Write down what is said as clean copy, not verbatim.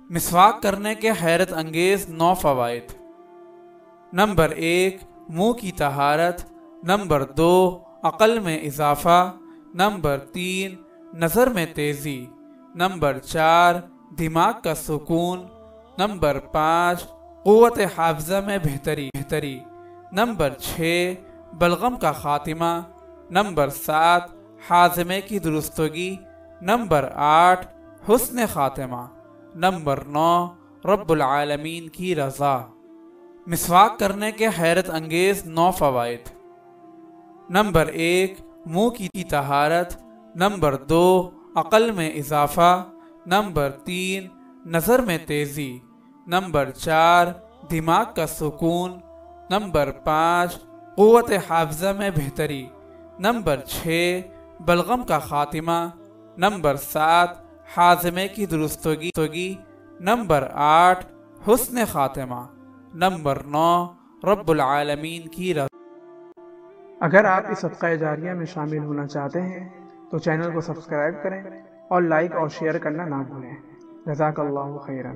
مسواک کرنے کے حیرت انگیز 9 فوائد۔ نمبر 1، منہ کی طہارت۔ نمبر 2، عقل میں اضافہ۔ نمبر 3، نظر میں تیزی۔ نمبر 4، دماغ کا سکون۔ نمبر 5، قوت حافظہ میں بہتری۔ نمبر 6، بلغم کا خاتمہ۔ نمبر 7، ہاضمے کی درستگی۔ نمبر 8، حسن خاتمہ۔ نمبر 9، رب العالمین کی رضا۔ مسواک کرنے کے حیرت انگیز 9 فوائد۔ نمبر 1، منہ کی طہارت۔ نمبر 2، عقل میں اضافہ۔ نمبر 3، نظر میں تیزی۔ نمبر 4، دماغ کا سکون۔ نمبر 5، قوت حافظہ میں بہتری۔ نمبر 6، بلغم کا خاتمہ۔ نمبر 7، ہاضمے کی درستگی۔ نمبر 8، حسن خاتمہ۔ نمبر 9، رب العالمین کی رضا۔ اگر آپ اس صدقہ جاریہ میں شامل ہونا چاہتے ہیں تو چینل کو سبسکرائب کریں اور لائک اور شیئر کرنا نہ بھولیں۔ جزاک اللہ خیرا۔